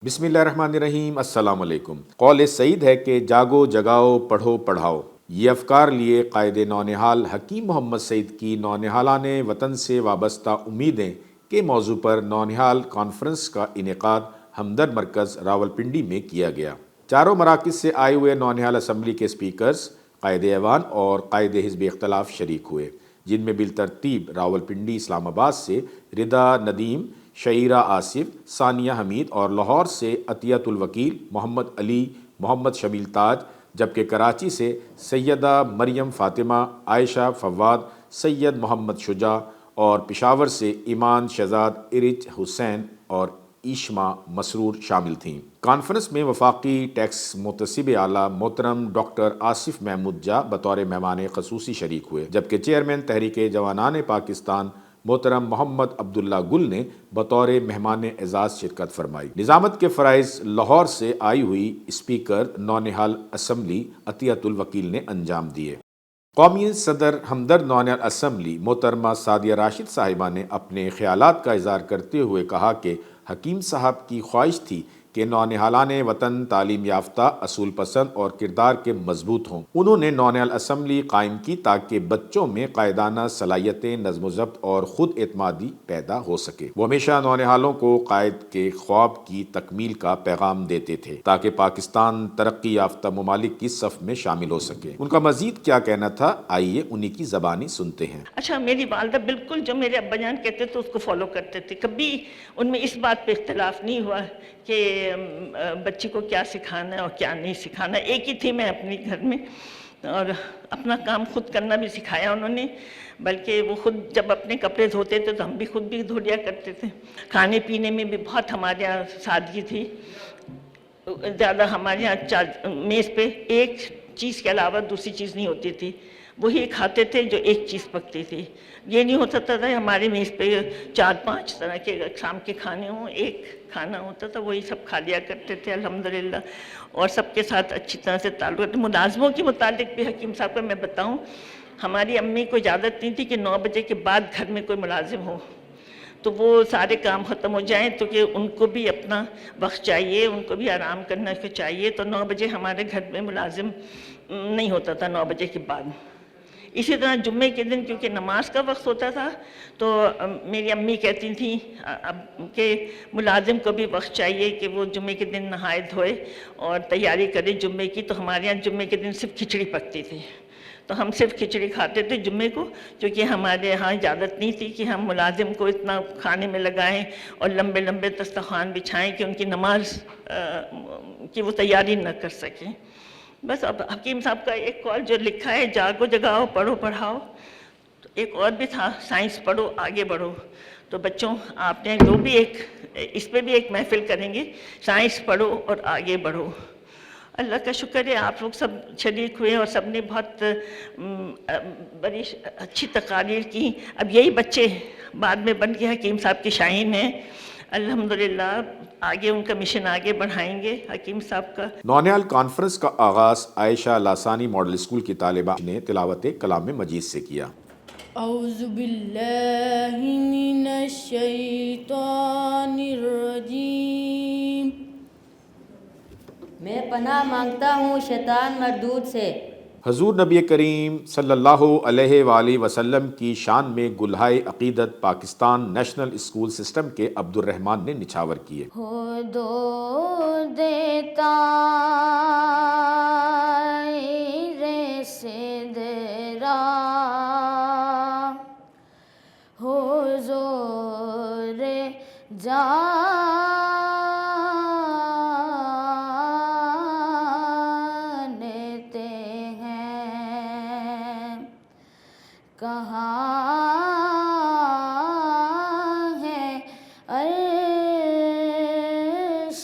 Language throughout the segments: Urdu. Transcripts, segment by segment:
بسم اللہ الرحمن الرحیم۔ السلام علیکم۔ قول سعید ہے کہ جاگو جگاؤ پڑھو پڑھاؤ۔ یہ افکار لیے قائد نونہال حکیم محمد سعید کی نونہالان وطن سے وابستہ امیدیں کے موضوع پر نونہال کانفرنس کا انعقاد ہمدرد مرکز راولپنڈی میں کیا گیا۔ چاروں مراکز سے آئے ہوئے نونہال اسمبلی کے اسپیکرز، قائد ایوان اور قائد حزب اختلاف شریک ہوئے، جن میں بالترتیب راولپنڈی، اسلام آباد سے رضا ندیم، شعیرہ آصف، ثانیہ حمید اور لاہور سے عطیت الوکیل، محمد علی، محمد شمیل تاج، جبکہ کراچی سے سیدہ مریم فاطمہ، عائشہ فواد، سید محمد شجاع اور پشاور سے ایمان شہزاد، ارج حسین اور ایشما مسرور شامل تھیں۔ کانفرنس میں وفاقی ٹیکس محتسب اعلیٰ محترم ڈاکٹر آصف محمود جا بطور مہمان خصوصی شریک ہوئے، جبکہ چیئرمین تحریک جوانان پاکستان محترم محمد عبداللہ گل نے بطور مہمان اعزاز شرکت فرمائی۔ نظامت کے فرائض لاہور سے آئی ہوئی اسپیکر نونہال اسمبلی عطیت الوکیل نے انجام دیے۔ قومی صدر ہمدرد نونہال اسمبلی محترمہ سعدیہ راشد صاحبہ نے اپنے خیالات کا اظہار کرتے ہوئے کہا کہ حکیم صاحب کی خواہش تھی کہ نونہالان وطن تعلیم یافتہ، اصول پسند اور کردار کے مضبوط ہوں۔ انہوں نے نونہال اسمبلی قائم کی تاکہ بچوں میں قائدانہ صلاحیتیں، نظم و ضبط اور خود اعتمادی پیدا ہو سکے۔ وہ ہمیشہ نونہالوں کو قائد کے خواب کی تکمیل کا پیغام دیتے تھے تاکہ پاکستان ترقی یافتہ ممالک کی صف میں شامل ہو سکے۔ ان کا مزید کیا کہنا تھا، آئیے انہی کی زبانی سنتے ہیں۔ اچھا، میری والدہ بالکل جو میرے ابا جان کہتے تھے اس کو فالو کرتے تھے، کبھی ان میں اس بات پہ اختلاف نہیں ہوا کہ بچی کو کیا سکھانا ہے اور کیا نہیں سکھانا۔ ایک ہی تھی میں اپنے گھر میں، اور اپنا کام خود کرنا بھی سکھایا انہوں نے، بلکہ وہ خود جب اپنے کپڑے دھوتے تھے تو ہم بھی خود بھی دھو لیا کرتے تھے۔ کھانے پینے میں بھی بہت ہمارے یہاں سادگی تھی، زیادہ ہمارے یہاں میز پہ ایک چیز کے علاوہ دوسری چیز نہیں ہوتی تھی، وہی کھاتے تھے جو ایک چیز پکتی تھی۔ یہ نہیں ہوتا تھا ہمارے میز پہ 4-5 طرح کے شام کے کھانے ہوں، ایک کھانا ہوتا تھا، وہی سب کھا لیا کرتے تھے الحمدللہ، اور سب کے ساتھ اچھی طرح سے تعلق۔ ملازموں کے متعلق بھی حکیم صاحب کو میں بتاؤں، ہماری امی کو اجازت نہیں تھی کہ 9 بجے کے بعد گھر میں کوئی ملازم ہو، تو وہ سارے کام ختم ہو جائیں تو کہ ان کو بھی اپنا وقت چاہیے، ان کو بھی آرام کرنا چاہیے، تو 9 بجے ہمارے گھر میں ملازم نہیں ہوتا تھا 9 بجے کے بعد۔ اسی طرح جمعے کے دن کیونکہ نماز کا وقت ہوتا تھا تو میری امی کہتی تھیں کہ ملازم کو بھی وقت چاہیے کہ وہ جمعے کے دن نہائے دھوئے اور تیاری کرے جمعے کی، تو ہمارے یہاں جمعے کے دن صرف کھچڑی پکتی تھی، تو ہم صرف کھچڑی کھاتے تھے جمعے کو، کیونکہ ہمارے یہاں اجازت نہیں تھی کہ ہم ملازم کو اتنا کھانے میں لگائیں اور لمبے لمبے دسترخوان بچھائیں کہ ان کی نماز کی وہ تیاری نہ کر سکیں۔ بس اب حکیم صاحب کا ایک اور جو لکھا ہے، جاگو جگاؤ پڑھو پڑھاؤ، تو ایک اور بھی تھا، سائنس پڑھو آگے بڑھو۔ تو بچوں، آپ نے جو بھی اس پہ بھی ایک محفل کریں گے، سائنس پڑھو اور آگے بڑھو۔ اللہ کا شکر ہے آپ لوگ سب شریک ہوئے اور سب نے بہت بڑی اچھی تقاریر کی۔ اب یہی بچے بعد میں بن کے حکیم صاحب کی شاہین ہیں، الحمدللہ آگے ان کا مشن آگے بڑھائیں گے حکیم صاحب کا۔ نونہال کانفرنس کا آغاز عائشہ لاسانی ماڈل اسکول کی طالبہ نے تلاوت کلام مجید سے کیا۔ اعوذ باللہ من الشیطان الرجیم، میں پناہ مانگتا ہوں شیطان مردود سے۔ حضور نبی کریم صلی اللہ علیہ وآلہ وسلم کی شان میں گلہائے عقیدت پاکستان نیشنل اسکول سسٹم کے عبدالرحمن نے نچھاور کیے۔ ہو دو دیتا رے سے درا، ہو زور جانتے ہیں کہاں ہے عرش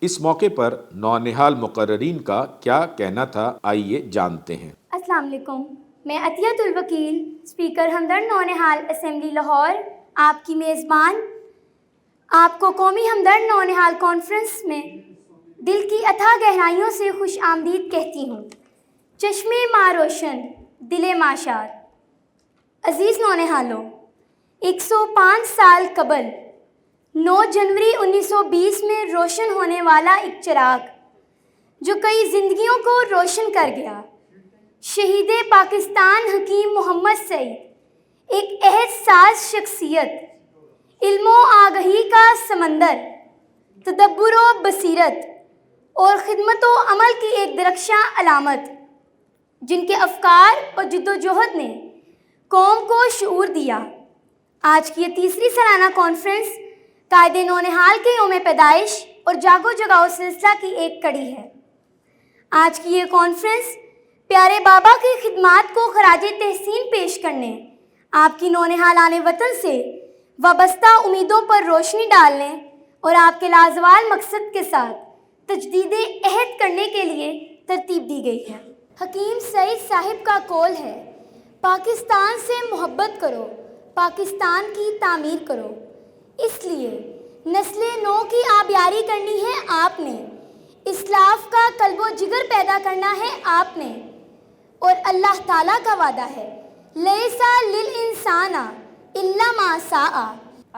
اس موقع پر نونہال مقررین کا کیا کہنا تھا، آئیے جانتے ہیں۔ السلام علیکم، میں عطیت الوکیل، اسپیکر ہمدرد نونہال اسمبلی لاہور، آپ کی میزبان آپ کو قومی ہمدرد نونہال کانفرنس میں دل کی اتھاہ گہرائیوں سے خوش آمدید کہتی ہوں۔ چشمے ماں روشن، دل ماں شاد۔ عزیز نونہالوں، 105 سال قبل 9 جنوری 1920 میں روشن ہونے والا ایک چراغ جو کئی زندگیوں کو روشن کر گیا، شہید پاکستان حکیم محمد سعید، ایک عہد ساز شخصیت، علم و آگہی کا سمندر، تدبر و بصیرت اور خدمت و عمل کی ایک درخشاں علامت، جن کے افکار اور جد و جہد نے قوم کو شعور دیا۔ آج کی یہ تیسری سالانہ کانفرنس قائد نونہال کے یوم پیدائش اور جاگو جگاؤ سلسلہ کی ایک کڑی ہے۔ آج کی یہ کانفرنس پیارے بابا کی خدمات کو خراج تحسین پیش کرنے، آپ کی نونہال آنے وطن سے وابستہ امیدوں پر روشنی ڈالنے اور آپ کے لازوال مقصد کے ساتھ تجدید عہد کرنے کے لیے ترتیب دی گئی ہے۔ حکیم سعید صاحب کا قول ہے، پاکستان سے محبت کرو، پاکستان کی تعمیر کرو۔ اس لیے نسل نو کی آبیاری کرنی ہے آپ نے، اسلاف کا قلب و جگر پیدا کرنا ہے آپ نے، اور اللہ تعالیٰ کا وعدہ ہے لیسا للانسان الا ما سعی۔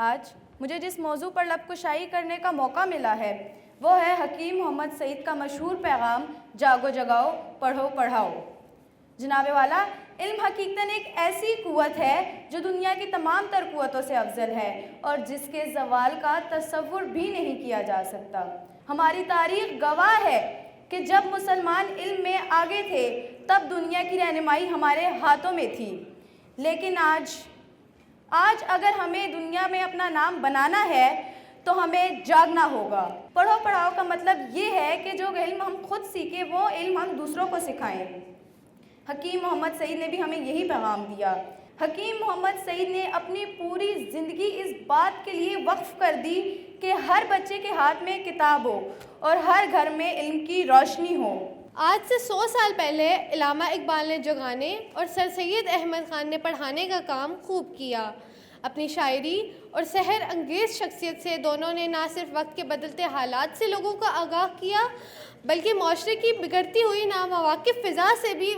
آج مجھے جس موضوع پر لب کشائی کرنے کا موقع ملا ہے وہ ہے حکیم محمد سعید کا مشہور پیغام، جاگو جگاؤ پڑھو پڑھاؤ۔ جناب والا، علم حقیقتاً ایک ایسی قوت ہے جو دنیا کی تمام تر قوتوں سے افضل ہے اور جس کے زوال کا تصور بھی نہیں کیا جا سکتا۔ ہماری تاریخ گواہ ہے کہ جب مسلمان علم میں آگے تھے تب دنیا کی رہنمائی ہمارے ہاتھوں میں تھی، لیکن آج اگر ہمیں دنیا میں اپنا نام بنانا ہے تو ہمیں جاگنا ہوگا۔ پڑھو پڑھاؤ کا مطلب یہ ہے کہ جو علم ہم خود سیکھیں وہ علم ہم دوسروں کو سکھائیں۔ حکیم محمد سعید نے بھی ہمیں یہی پیغام دیا۔ حکیم محمد سعید نے اپنی پوری زندگی اس بات کے لیے وقف کر دی کہ ہر بچے کے ہاتھ میں کتاب ہو اور ہر گھر میں علم کی روشنی ہو۔ آج سے 100 سال پہلے علامہ اقبال نے جگانے اور سر سید احمد خان نے پڑھانے کا کام خوب کیا۔ اپنی شاعری اور سحر انگیز شخصیت سے دونوں نے نہ صرف وقت کے بدلتے حالات سے لوگوں کو آگاہ کیا بلکہ معاشرے کی بگڑتی ہوئی نامواقف فضا سے بھی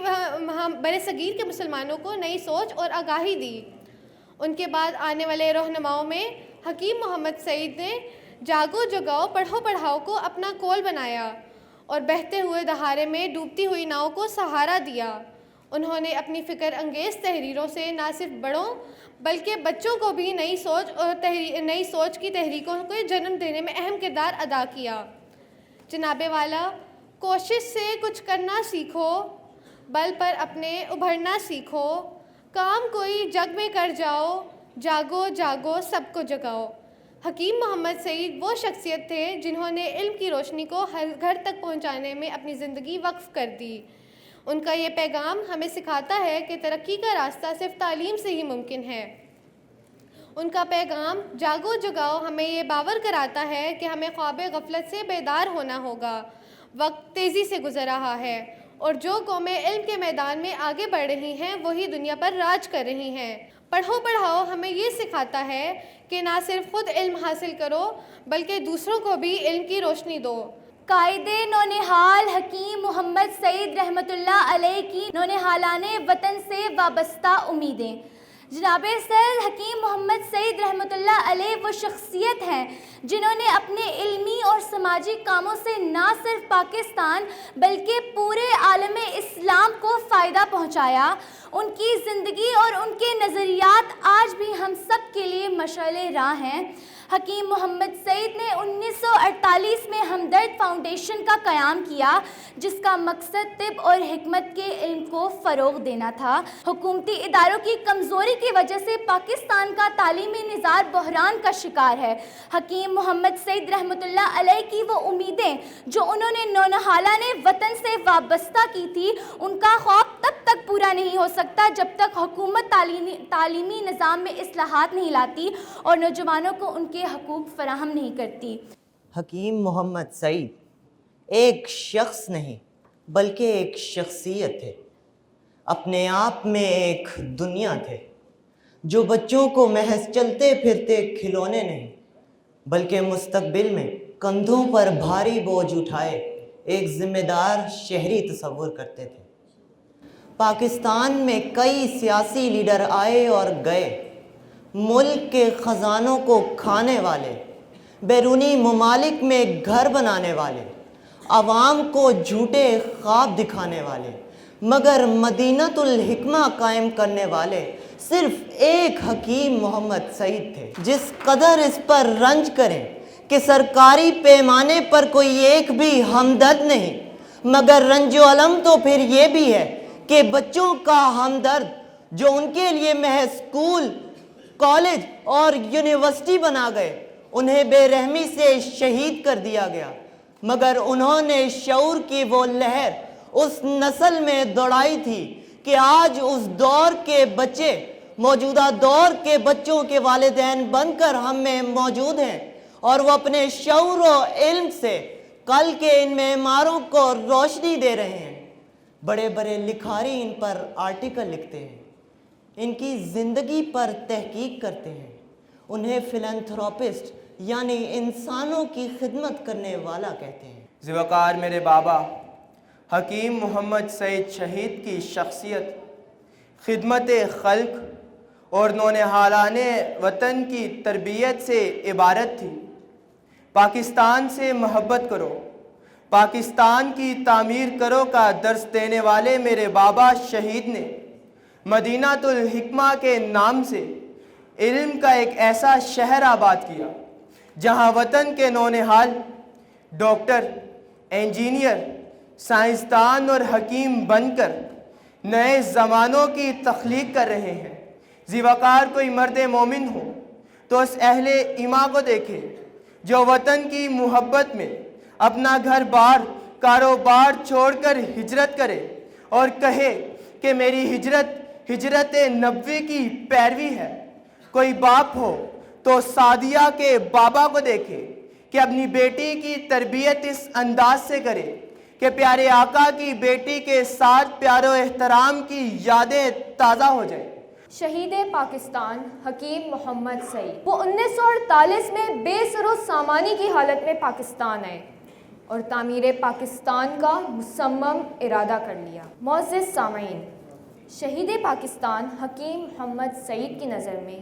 برِ صغیر کے مسلمانوں کو نئی سوچ اور آگاہی دی۔ ان کے بعد آنے والے رہنماؤں میں حکیم محمد سعید نے جاگو جگاؤ پڑھو پڑھاؤ کو اپنا قول بنایا اور بہتے ہوئے دہارے میں ڈوبتی ہوئی ناؤ کو سہارا دیا۔ انہوں نے اپنی فکر انگیز تحریروں سے نہ صرف بڑوں بلکہ بچوں کو بھی نئی سوچ کی تحریکوں کو جنم دینے میں اہم کردار ادا کیا۔ جناب والا، کوشش سے کچھ کرنا سیکھو، بل پر اپنے ابھرنا سیکھو، کام کوئی جگ میں کر جاؤ، جاگو جاگو سب کو جگاؤ۔ حکیم محمد سعید وہ شخصیت تھے جنہوں نے علم کی روشنی کو ہر گھر تک پہنچانے میں اپنی زندگی وقف کر دی۔ ان کا یہ پیغام ہمیں سکھاتا ہے کہ ترقی کا راستہ صرف تعلیم سے ہی ممکن ہے۔ ان کا پیغام جاگو جگاؤ ہمیں یہ باور کراتا ہے کہ ہمیں خواب غفلت سے بیدار ہونا ہوگا۔ وقت تیزی سے گزر رہا ہے اور جو قومیں علم کے میدان میں آگے بڑھ رہی ہیں وہی دنیا پر راج کر رہی ہیں۔ پڑھو پڑھاؤ ہمیں یہ سکھاتا ہے کہ نہ صرف خود علم حاصل کرو بلکہ دوسروں کو بھی علم کی روشنی دو۔ قائد نونہال حکیم محمد سعید رحمۃ اللہ علیہ کی نونہالان وطن سے وابستہ امیدیں۔ جناب سید حکیم محمد سعید رحمۃ اللہ علیہ وہ شخصیت ہیں جنہوں نے اپنے علمی اور سماجی کاموں سے نہ صرف پاکستان بلکہ پورے عالم اسلام کو فائدہ پہنچایا۔ ان کی زندگی اور ان کے نظریات آج بھی ہم سب کے لیے مشعل راہ ہیں۔ حکیم محمد سعید نے 1948 میں ہمدرد فاؤنڈیشن کا قیام کیا جس کا مقصد طب اور حکمت کے علم کو فروغ دینا تھا۔ حکومتی اداروں کی کمزوری کی وجہ سے پاکستان کا تعلیمی نظام بحران کا شکار ہے۔ حکیم محمد سعید رحمۃ اللہ علیہ کی وہ امیدیں جو انہوں نے نونہالان وطن سے وابستہ کی تھی، ان کا خواب تب تک تک پورا نہیں ہو سکتا جب تک حکومت تعلیمی نظام میں اصلاحات نہیں لاتی اور نوجوانوں کو ان کے حقوق فراہم نہیں کرتی۔ حکیم محمد سعید ایک شخص نہیں بلکہ ایک شخصیت تھے، اپنے آپ میں ایک دنیا تھے، جو بچوں کو محض چلتے پھرتے کھلونے نہیں بلکہ مستقبل میں کندھوں پر بھاری بوجھ اٹھائے ایک ذمہ دار شہری تصور کرتے تھے۔ پاکستان میں کئی سیاسی لیڈر آئے اور گئے، ملک کے خزانوں کو کھانے والے، بیرونی ممالک میں گھر بنانے والے، عوام کو جھوٹے خواب دکھانے والے، مگر مدینۃ الحکمہ قائم کرنے والے صرف ایک حکیم محمد سعید تھے۔ جس قدر اس پر رنج کریں کہ سرکاری پیمانے پر کوئی ایک بھی ہمدرد نہیں، مگر رنج و علم تو پھر یہ بھی ہے کہ بچوں کا ہمدرد جو ان کے لیے محض اسکول، کالج اور یونیورسٹی بنا گئے، انہیں بے رحمی سے شہید کر دیا گیا، مگر انہوں نے شعور کی وہ لہر اس نسل میں دوڑائی تھی کہ آج اس دور کے بچے موجودہ دور کے بچوں کے والدین بن کر ہم میں موجود ہیں، اور وہ اپنے شعور و علم سے کل کے ان معماروں کو روشنی دے رہے ہیں۔ بڑے بڑے لکھاری ان پر آرٹیکل لکھتے ہیں، ان کی زندگی پر تحقیق کرتے ہیں، انہیں فلانتھروپسٹ یعنی انسانوں کی خدمت کرنے والا کہتے ہیں۔ ذوقار میرے بابا حکیم محمد سعید شہید کی شخصیت خدمت خلق اور نونہالان وطن کی تربیت سے عبارت تھی۔ پاکستان سے محبت کرو، پاکستان کی تعمیر کرو کا درس دینے والے میرے بابا شہید نے مدینۃ الحکمہ کے نام سے علم کا ایک ایسا شہر آباد کیا جہاں وطن کے نونہال ڈاکٹر، انجینئر، سائنسدان اور حکیم بن کر نئے زمانوں کی تخلیق کر رہے ہیں۔ ذوقار کوئی مرد مومن ہو تو اس اہل ایمان کو دیکھے جو وطن کی محبت میں اپنا گھر بار کاروبار چھوڑ کر ہجرت کرے اور کہے کہ میری ہجرت نبوی کی پیروی ہے۔ کوئی باپ ہو تو سعدیہ کے بابا کو دیکھے کہ اپنی بیٹی کی تربیت اس انداز سے کرے کہ پیارے آقا کی بیٹی کے ساتھ پیار و احترام کی یادیں تازہ ہو جائیں۔ شہید پاکستان حکیم محمد سعید، وہ 1948 میں بے سر و سامانی کی حالت میں پاکستان آئے اور تعمیر پاکستان کا مصمم ارادہ کر لیا۔ معزز سامعین، شہید پاکستان حکیم محمد سعید کی نظر میں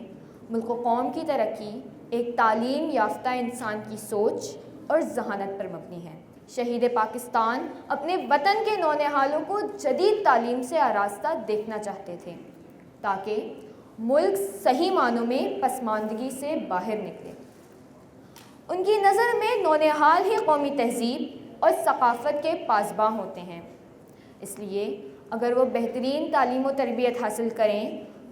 ملک و قوم کی ترقی ایک تعلیم یافتہ انسان کی سوچ اور ذہانت پر مبنی ہے۔ شہید پاکستان اپنے وطن کے نونہالوں کو جدید تعلیم سے آراستہ دیکھنا چاہتے تھے تاکہ ملک صحیح معنوں میں پسماندگی سے باہر نکلے۔ ان کی نظر میں نونہال ہی قومی تہذیب اور ثقافت کے پاسباں ہوتے ہیں، اس لیے اگر وہ بہترین تعلیم و تربیت حاصل کریں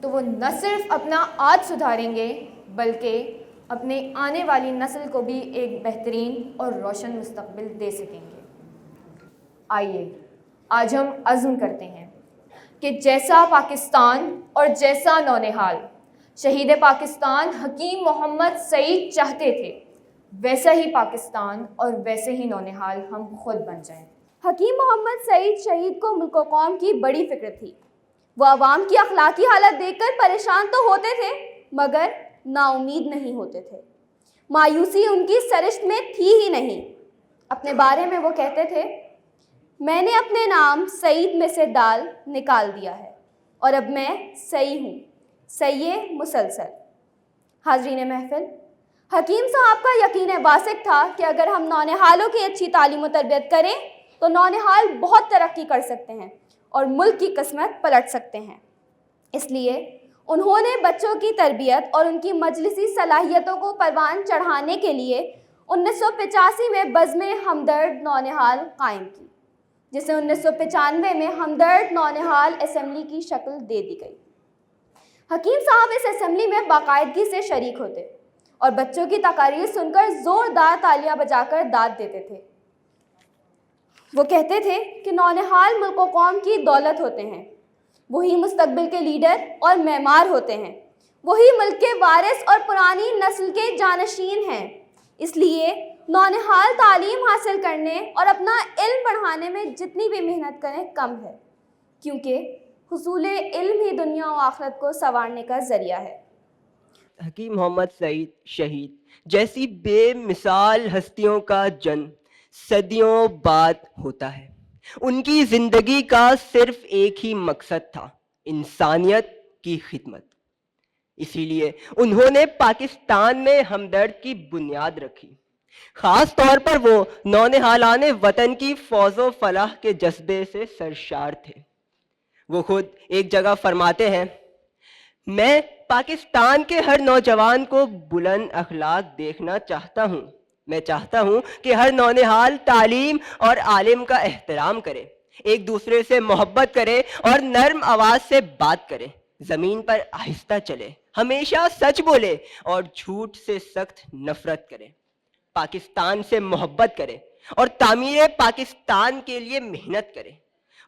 تو وہ نہ صرف اپنا آج سدھاریں گے بلکہ اپنے آنے والی نسل کو بھی ایک بہترین اور روشن مستقبل دے سکیں گے۔ آئیے آج ہم عزم کرتے ہیں کہ جیسا پاکستان اور جیسا نونہال شہید پاکستان حکیم محمد سعید چاہتے تھے، ویسا ہی پاکستان اور ویسے ہی نونہال ہم خود بن جائیں۔ حکیم محمد سعید شہید کو ملک و قوم کی بڑی فکر تھی۔ وہ عوام کی اخلاقی حالت دیکھ کر پریشان تو ہوتے تھے مگر نا امید نہیں ہوتے تھے۔ مایوسی ان کی سرشت میں تھی ہی نہیں۔ اپنے بارے میں وہ کہتے تھے، میں نے اپنے نام سعید میں سے دال نکال دیا ہے اور اب میں سعید ہوں، سعید مسلسل۔ حاضرین محفل، حکیم صاحب کا یقین واثق تھا کہ اگر ہم نونہالوں کی اچھی تعلیم و تربیت کریں تو نونہال بہت ترقی کر سکتے ہیں اور ملک کی قسمت پلٹ سکتے ہیں۔ اس لیے انہوں نے بچوں کی تربیت اور ان کی مجلسی صلاحیتوں کو پروان چڑھانے کے لیے 1985 میں بزم ہمدرد نونہال قائم کی، جسے 1995 میں ہمدرد نونہال اسمبلی کی شکل دے دی گئی۔ حکیم صاحب اس اسمبلی میں باقاعدگی سے شریک ہوتے اور بچوں کی تقاریر سن کر زوردار تالیاں بجا کر داد دیتے تھے۔ وہ کہتے تھے کہ نونہال ملک و قوم کی دولت ہوتے ہیں، وہی مستقبل کے لیڈر اور معمار ہوتے ہیں، وہی ملک کے وارث اور پرانی نسل کے جانشین ہیں۔ اس لیے نونہال تعلیم حاصل کرنے اور اپنا علم بڑھانے میں جتنی بھی محنت کریں کم ہے، کیونکہ حصول علم ہی دنیا و آخرت کو سنوارنے کا ذریعہ ہے۔ حکیم محمد سعید شہید جیسی بے مثال ہستیوں کا جنم صدیوں بعد ہوتا ہے۔ ان کی زندگی کا صرف ایک ہی مقصد تھا، انسانیت کی خدمت۔ اسی لیے انہوں نے پاکستان میں ہمدرد کی بنیاد رکھی۔ خاص طور پر وہ نونہالان وطن کی فوز و فلاح کے جذبے سے سرشار تھے۔ وہ خود ایک جگہ فرماتے ہیں، میں پاکستان کے ہر نوجوان کو بلند اخلاق دیکھنا چاہتا ہوں۔ میں چاہتا ہوں کہ ہر نونہال تعلیم اور عالم کا احترام کرے، ایک دوسرے سے محبت کرے اور نرم آواز سے بات کرے، زمین پر آہستہ چلے، ہمیشہ سچ بولے اور جھوٹ سے سخت نفرت کرے، پاکستان سے محبت کرے اور تعمیر پاکستان کے لیے محنت کرے،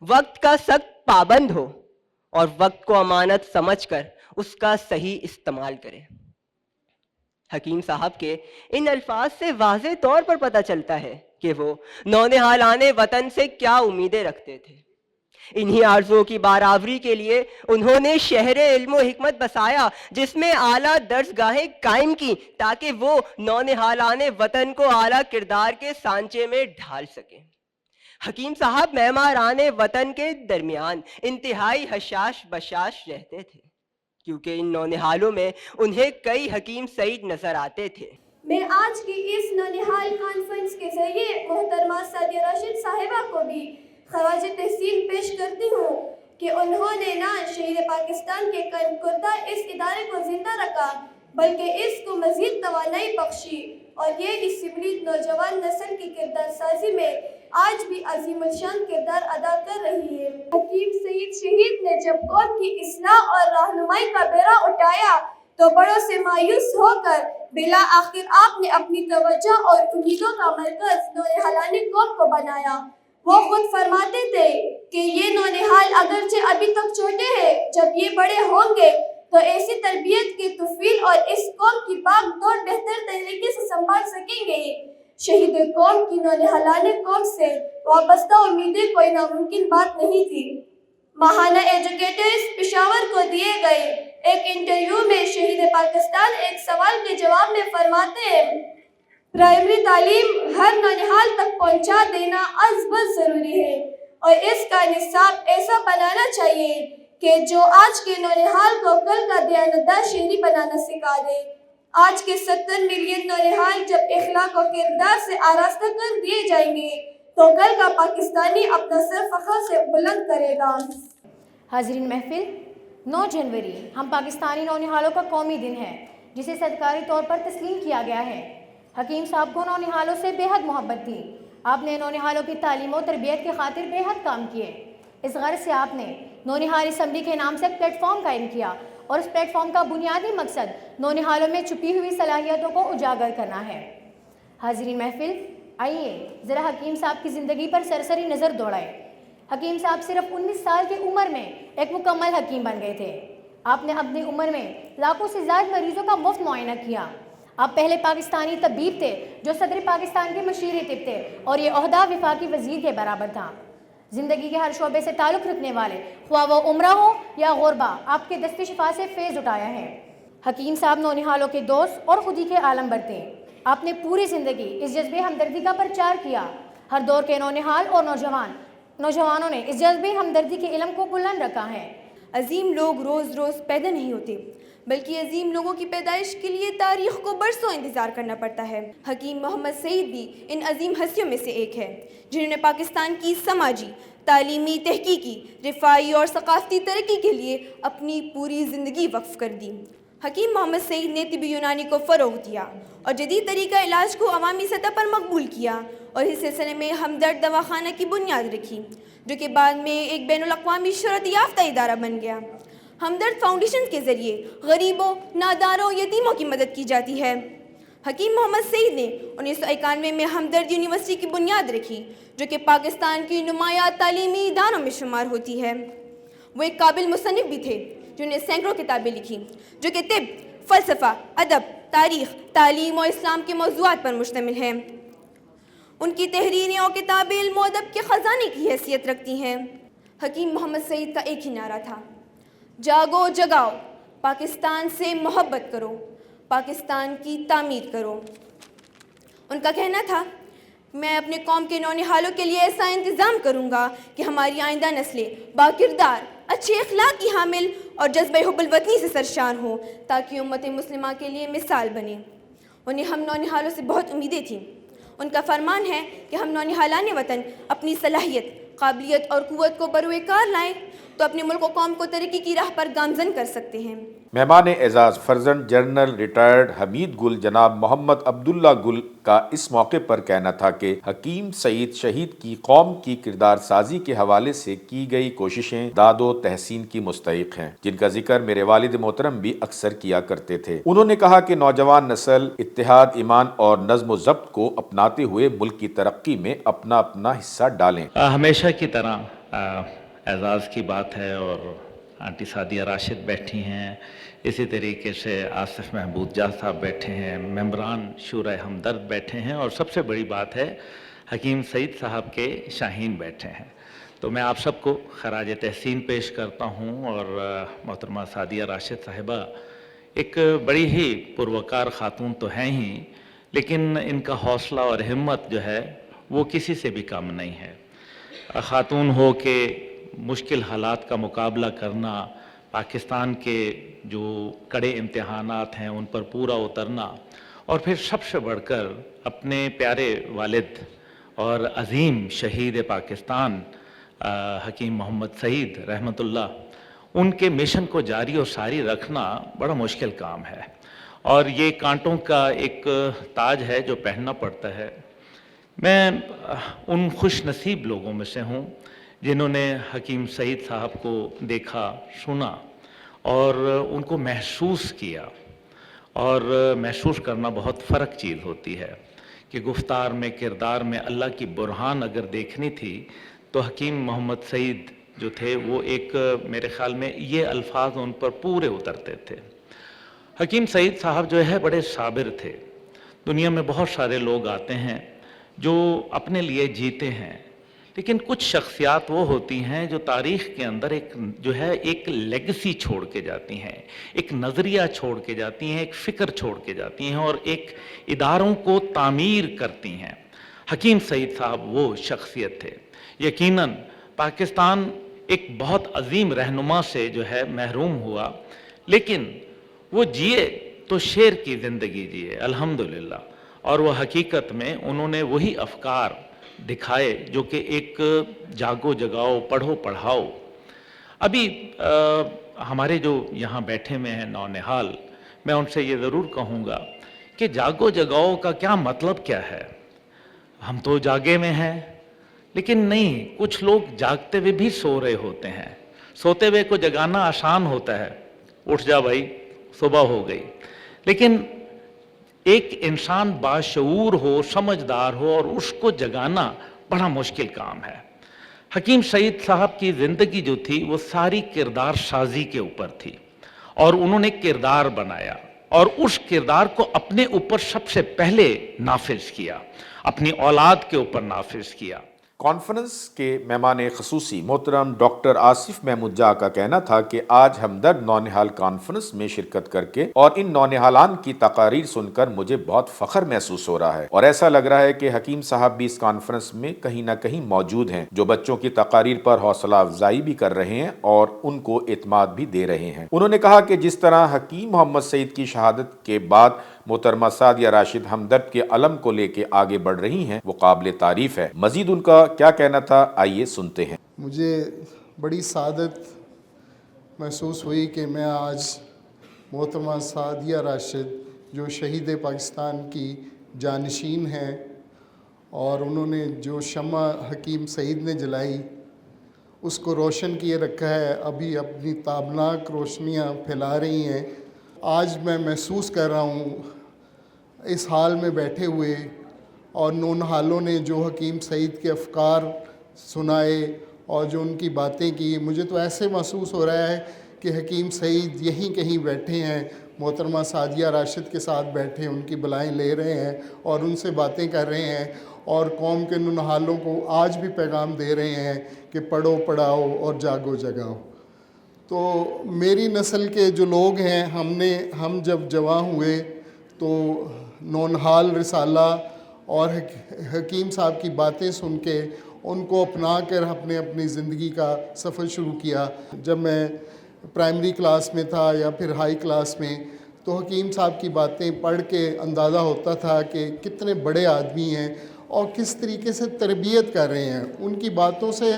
وقت کا سخت پابند ہو اور وقت کو امانت سمجھ کر اس کا صحیح استعمال کرے۔ حکیم صاحب کے ان الفاظ سے واضح طور پر پتہ چلتا ہے کہ وہ نونہالان وطن سے کیا امیدیں رکھتے تھے۔ انہی آرزوؤں کی بارآوری کے لیے انہوں نے شہر علم و حکمت بسایا، جس میں اعلیٰ درسگاہیں قائم کی تاکہ وہ نونہالان وطن کو اعلیٰ کردار کے سانچے میں ڈھال سکیں۔ حکیم صاحب معماران وطن کے درمیان انتہائی حشاش بشاش رہتے تھے، کیونکہ ان نونہالوں میں انہیں کئی حکیم سعید نظر آتے تھے۔ میں آج کی اس نونہال کانفرنس کے ذریعے محترمہ سعدیہ راشد صاحبہ کو بھی خراج تحسین پیش کرتی ہوں کہ انہوں نے نہ شہید پاکستان کے قائم کردہ اس ادارے کو زندہ رکھا بلکہ اس کو مزید توانائی بخشی، اور یہ اسمبلی نوجوان نسل کی کردار سازی میں آج بھی عظیم الشان کردار ادا کر رہی ہے۔ حکیم سعید شہید نے جب قوم کی اصلاح اور رہنمائی کا بیڑا اٹھایا تو بڑوں سے مایوس ہو کر بالآخر آپ نے اپنی توجہ اور امیدوں کا مرکز نونہالان قوم کو بنایا۔ وہ خود فرماتے تھے کہ یہ نونہال اگرچہ ابھی تک چھوٹے ہیں، جب یہ بڑے ہوں گے تو ایسی تربیت کے طفیل اور اس قوم کی باغ دوڑ بہتر طریقے سے سنبھال سکیں گے۔ شہید قوم کی نونہالان قوم سے وابستہ امیدیں کوئی ناممکن بات نہیں تھی۔ ماہانہ ایجوکیٹرز پشاور کو دیے گئے ایک انٹرویو میں شہید پاکستان ایک سوال کے جواب میں فرماتے ہیں، پرائمری تعلیم ہر نونہال تک پہنچا دینا از بس ضروری ہے اور اس کا نصاب ایسا بنانا چاہیے کہ جو آج کے نونہال کو کل کا دیانتدار شہری بنانا سکھا دے۔ آج کے 70 ملین نونہال جب اخلاق و کردار سے آراستہ کر دیے جائیں گے تو کل کا پاکستانی اپنا سر فخر سے بلند کرے گا۔ حاضرین محفل، 9 جنوری ہم پاکستانی نونہالوں کا قومی دن ہے، جسے سرکاری طور پر تسلیم کیا گیا ہے۔ حکیم صاحب کو نونہالوں سے بے حد محبت تھی۔ آپ نے نونہالوں کی تعلیم و تربیت کی خاطر بے حد کام کیے۔ اس غرض سے آپ نے نونہال اسمبلی کے نام سے ایک پلیٹ فارم قائم کیا، اور اس پلیٹ فارم کا بنیادی مقصد نونہالوں میں چھپی ہوئی صلاحیتوں کو اجاگر کرنا ہے۔ حاضرین محفل، آئیے ذرا حکیم صاحب کی زندگی پر سرسری نظر دوڑائیں۔ حکیم صاحب صرف 19 سال کی عمر میں ایک مکمل حکیم بن گئے تھے۔ آپ نے اپنی عمر میں لاکھوں سے زائد مریضوں کا مفت معائنہ کیا۔ آپ پہلے پاکستانی طبیب تھے جو صدر پاکستان کے مشیر طب تھے، اور یہ عہدہ وفاقی وزیر کے برابر تھا۔ زندگی کے ہر شعبے سے تعلق رکھنے والے، خواہ وہ عمرہ ہو یا غربہ، آپ کے دست شفا سے فیض اٹھایا ہے۔ حکیم صاحب نونہالوں کے دوست اور خودی کے عالم بر تھے۔ آپ نے پوری زندگی اس جذبے ہمدردی کا پرچار کیا۔ ہر دور کے نونہال اور نوجوانوں نے اس جذبے ہمدردی کے علم کو بلند رکھا ہے۔ عظیم لوگ روز روز پیدا نہیں ہوتے، بلکہ عظیم لوگوں کی پیدائش کے لیے تاریخ کو برسوں انتظار کرنا پڑتا ہے۔ حکیم محمد سعید بھی ان عظیم ہستیوں میں سے ایک ہے، جنہوں نے پاکستان کی سماجی، تعلیمی، تحقیقی، رفاہی اور ثقافتی ترقی کے لیے اپنی پوری زندگی وقف کر دی۔ حکیم محمد سعید نے طب یونانی کو فروغ دیا اور جدید طریقہ علاج کو عوامی سطح پر مقبول کیا، اور اس سلسلے میں ہمدرد دواخانہ کی بنیاد رکھی، جو کہ بعد میں ایک بین الاقوامی شہرت یافتہ ادارہ بن گیا۔ ہمدرد فاؤنڈیشن کے ذریعے غریبوں، ناداروں، یتیموں کی مدد کی جاتی ہے۔ حکیم محمد سعید نے 1991 میں ہمدرد یونیورسٹی کی بنیاد رکھی، جو کہ پاکستان کی نمایاں تعلیمی اداروں میں شمار ہوتی ہے۔ وہ ایک قابل مصنف بھی تھے جنہوں نے سینکڑوں کتابیں لکھی جو کہ طب، فلسفہ، ادب، تاریخ، تعلیم اور اسلام کے موضوعات پر مشتمل ہیں۔ ان کی تحریریں اور کتابیں علم و ادب کے خزانے کی حیثیت رکھتی ہیں۔ حکیم محمد سعید کا ایک ہی نعرہ تھا، جاگو جگاؤ، پاکستان سے محبت کرو، پاکستان کی تعمیر کرو۔ ان کا کہنا تھا، میں اپنے قوم کے نونہالوں کے لیے ایسا انتظام کروں گا کہ ہماری آئندہ نسلیں باکردار، اچھے اخلاق کی حامل اور جذبہ حب الوطنی سے سرشار ہوں، تاکہ امت مسلمہ کے لیے مثال بنے۔ انہیں ہم نونہالوں سے بہت امیدیں تھیں۔ ان کا فرمان ہے کہ ہم نونہالان وطن اپنی صلاحیت، قابلیت اور قوت کو بروئے کار لائیں تو اپنے ملک و قوم کو ترقی کی راہ پر گامزن کر سکتے ہیں۔ مہمان اعزاز فرزند جنرل ریٹائرڈ حمید گل جناب محمد عبداللہ گل کا اس موقع پر کہنا تھا کہ حکیم سعید شہید کی قوم کی کردار سازی کے حوالے سے کی گئی کوششیں داد و تحسین کی مستحق ہیں، جن کا ذکر میرے والد محترم بھی اکثر کیا کرتے تھے۔ انہوں نے کہا کہ نوجوان نسل اتحاد، ایمان اور نظم و ضبط کو اپناتے ہوئے ملک کی ترقی میں اپنا اپنا حصہ ڈالیں۔ ہمیشہ کی طرح اعزاز کی بات ہے، اور آنٹی سعدیہ راشد بیٹھی ہیں، اسی طریقے سے آصف محمود جا صاحب بیٹھے ہیں، ممبران شورا ہمدرد بیٹھے ہیں، اور سب سے بڑی بات ہے حکیم سعید صاحب کے شاہین بیٹھے ہیں۔ تو میں آپ سب کو خراج تحسین پیش کرتا ہوں، اور محترمہ سعدیہ راشد صاحبہ ایک بڑی ہی پروکار خاتون تو ہیں ہی، لیکن ان کا حوصلہ اور ہمت جو ہے وہ کسی سے بھی کم نہیں ہے۔ خاتون ہو کے مشکل حالات کا مقابلہ کرنا، پاکستان کے جو کڑے امتحانات ہیں ان پر پورا اترنا، اور پھر سب سے بڑھ کر اپنے پیارے والد اور عظیم شہید پاکستان حکیم محمد سعید رحمۃ اللہ، ان کے مشن کو جاری اور ساری رکھنا بڑا مشکل کام ہے، اور یہ کانٹوں کا ایک تاج ہے جو پہننا پڑتا ہے۔ میں ان خوش نصیب لوگوں میں سے ہوں جنہوں نے حکیم سعید صاحب کو دیکھا، سنا اور ان کو محسوس کیا، اور محسوس کرنا بہت فرق چیز ہوتی ہے کہ گفتار میں، کردار میں اللہ کی برہان اگر دیکھنی تھی تو حکیم محمد سعید جو تھے وہ ایک، میرے خیال میں یہ الفاظ ان پر پورے اترتے تھے۔ حکیم سعید صاحب جو ہے بڑے صابر تھے۔ دنیا میں بہت سارے لوگ آتے ہیں جو اپنے لیے جیتے ہیں، لیکن کچھ شخصیات وہ ہوتی ہیں جو تاریخ کے اندر ایک لیگسی چھوڑ کے جاتی ہیں، ایک نظریہ چھوڑ کے جاتی ہیں، ایک فکر چھوڑ کے جاتی ہیں، اور ایک اداروں کو تعمیر کرتی ہیں۔ حکیم سعید صاحب وہ شخصیت تھے۔ یقیناً پاکستان ایک بہت عظیم رہنما سے جو ہے محروم ہوا، لیکن وہ جیے تو شیر کی زندگی جیے الحمدللہ، اور وہ حقیقت میں انہوں نے وہی افکار دکھائے جو کہ ایک جاگو جگاؤ، پڑھو پڑھاؤ۔ ابھی ہمارے جو یہاں بیٹھے میں ہیں نونہال، میں ان سے یہ ضرور کہوں گا کہ جاگو جگاؤ کا کیا مطلب کیا ہے؟ ہم تو جاگے میں ہیں، لیکن نہیں، کچھ لوگ جاگتے ہوئے بھی سو رہے ہوتے ہیں۔ سوتے ہوئے کو جگانا آسان ہوتا ہے، اٹھ جا بھائی صبح ہو گئی، لیکن ایک انسان باشعور ہو، سمجھدار ہو، اور اس کو جگانا بڑا مشکل کام ہے۔ حکیم سعید صاحب کی زندگی جو تھی وہ ساری کردار سازی کے اوپر تھی، اور انہوں نے کردار بنایا، اور اس کردار کو اپنے اوپر سب سے پہلے نافذ کیا، اپنی اولاد کے اوپر نافذ کیا۔ کانفرنس کے مہمان خصوصی محترم ڈاکٹر آصف محمود جا کا کہنا تھا کہ آج ہمدرد نونہال کانفرنس میں شرکت کر کے اور ان نونہالان کی تقاریر سن کر مجھے بہت فخر محسوس ہو رہا ہے، اور ایسا لگ رہا ہے کہ حکیم صاحب بھی اس کانفرنس میں کہیں نہ کہیں موجود ہیں، جو بچوں کی تقاریر پر حوصلہ افزائی بھی کر رہے ہیں اور ان کو اعتماد بھی دے رہے ہیں۔ انہوں نے کہا کہ جس طرح حکیم محمد سعید کی شہادت کے بعد محترمہ سعدیہ راشد ہمدرد کے علم کو لے کے آگے بڑھ رہی ہیں، وہ قابل تعریف ہے۔ مزید ان کا کیا کہنا تھا، آئیے سنتے ہیں۔ مجھے بڑی سعادت محسوس ہوئی کہ میں آج محترمہ سعدیہ راشد جو شہید پاکستان کی جانشین ہیں، اور انہوں نے جو شمع حکیم سعید نے جلائی اس کو روشن کیے رکھا ہے، ابھی اپنی تابناک روشنیاں پھیلا رہی ہیں۔ آج میں محسوس کر رہا ہوں اس حال میں بیٹھے ہوئے، اور نونہالوں نے جو حکیم سعید کے افکار سنائے اور جو ان کی باتیں کی، مجھے تو ایسے محسوس ہو رہا ہے کہ حکیم سعید یہیں کہیں بیٹھے ہیں، محترمہ سعدیہ راشد کے ساتھ بیٹھے ان کی بلائیں لے رہے ہیں اور ان سے باتیں کر رہے ہیں، اور قوم کے نونہالوں کو آج بھی پیغام دے رہے ہیں کہ پڑھو پڑھاؤ اور جاگو جگاؤ۔ تو میری نسل کے جو لوگ ہیں، ہم جب جوان ہوئے تو نونہال رسالہ اور حکیم صاحب کی باتیں سن کے ان کو اپنا کر اپنی زندگی کا سفر شروع کیا۔ جب میں پرائمری کلاس میں تھا یا پھر ہائی کلاس میں، تو حکیم صاحب کی باتیں پڑھ کے اندازہ ہوتا تھا کہ کتنے بڑے آدمی ہیں اور کس طریقے سے تربیت کر رہے ہیں۔ ان کی باتوں سے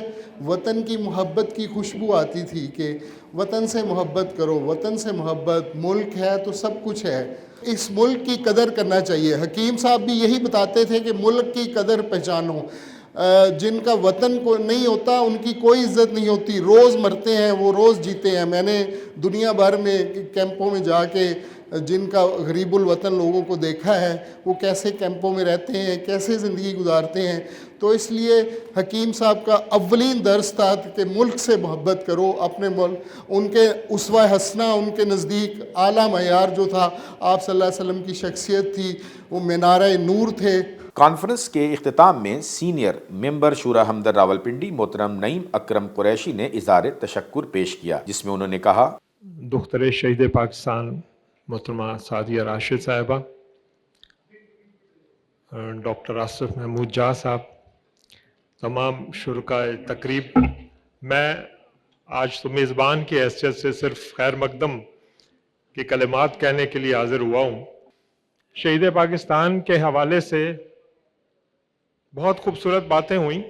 وطن کی محبت کی خوشبو آتی تھی کہ وطن سے محبت کرو، وطن سے محبت، ملک ہے تو سب کچھ ہے، اس ملک کی قدر کرنا چاہیے۔ حکیم صاحب بھی یہی بتاتے تھے کہ ملک کی قدر پہچانو، جن کا وطن کو نہیں ہوتا ان کی کوئی عزت نہیں ہوتی، روز مرتے ہیں وہ روز جیتے ہیں۔ میں نے دنیا بھر میں کیمپوں میں جا کے جن کا غریب الوطن لوگوں کو دیکھا ہے، وہ کیسے کیمپوں میں رہتے ہیں، کیسے زندگی گزارتے ہیں۔ تو اس لیے حکیم صاحب کا اولین درس تھا کہ ملک سے محبت کرو، اپنے ملک، ان کے اسوہ حسنہ، ان کے نزدیک اعلیٰ معیار جو تھا آپ صلی اللہ علیہ وسلم کی شخصیت تھی، وہ مینارہ نور تھے۔ کانفرنس کے اختتام میں سینئر ممبر شورا ہمدرد راولپنڈی محترم نعیم اکرم قریشی نے اظہار تشکر پیش کیا، جس میں انہوں نے کہا، دختر شہید پاکستان محترمہ سعدیہ راشد صاحبہ، ڈاکٹر آصف محمود جا صاحب، تمام شرکائے تقریب، میں آج تو میزبان کی حیثیت سے صرف خیر مقدم کے کلمات کہنے کے لیے حاضر ہوا ہوں۔ شہید پاکستان کے حوالے سے بہت خوبصورت باتیں ہوئیں۔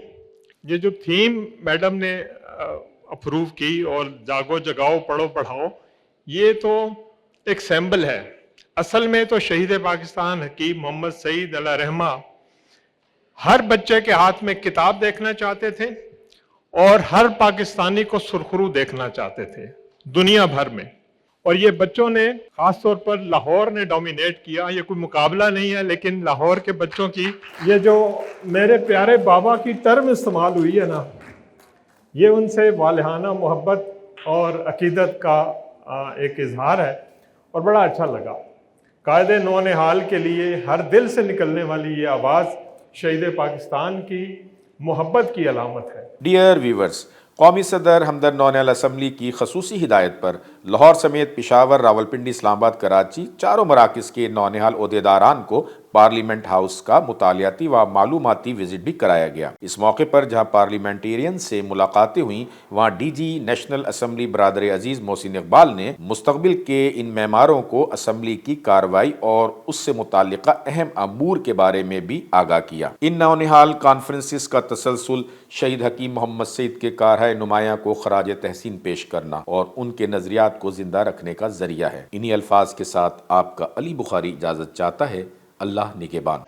یہ جو تھیم میڈم نے اپروو کی اور جاگو جگاؤ پڑھو پڑھاؤ، یہ تو ایک سیمبل ہے۔ اصل میں تو شہید پاکستان حکیم محمد سعید علیہ رحمہ ہر بچے کے ہاتھ میں کتاب دیکھنا چاہتے تھے اور ہر پاکستانی کو سرخرو دیکھنا چاہتے تھے دنیا بھر میں، اور یہ بچوں نے خاص طور پر لاہور نے ڈومینیٹ کیا۔ یہ کوئی مقابلہ نہیں ہے، لیکن لاہور کے بچوں کی یہ جو میرے پیارے بابا کی ٹرم استعمال ہوئی ہے نا، یہ ان سے والہانہ محبت اور عقیدت کا ایک اظہار ہے اور بڑا اچھا لگا۔ قائد نونہال کے لیے ہر دل سے نکلنے والی یہ آواز شہید پاکستان کی محبت کی علامت ہے۔ ڈیئر ویورز، قومی صدر ہمدرد نونہال اسمبلی کی خصوصی ہدایت پر لاہور سمیت پشاور، راولپنڈی، اسلام آباد، کراچی چاروں مراکز کے نونہال عہدیداران کو پارلیمنٹ ہاؤس کا مطالعاتی و معلوماتی وزٹ بھی کرایا گیا۔ اس موقع پر جہاں پارلیمنٹیرین سے ملاقاتیں ہوئیں، وہاں ڈی جی نیشنل اسمبلی برادر عزیز محسن اقبال نے مستقبل کے ان معماروں کو اسمبلی کی کارروائی اور اس سے متعلقہ اہم امور کے بارے میں بھی آگاہ کیا۔ ان نونہال کانفرنسز کا تسلسل شہید حکیم محمد سعید کے کارہائے نمایاں کو خراج تحسین پیش کرنا اور ان کے نظریات کو زندہ رکھنے کا ذریعہ ہے۔ انہی الفاظ کے ساتھ آپ کا علی بخاری اجازت چاہتا ہے۔ اللہ نگہبان۔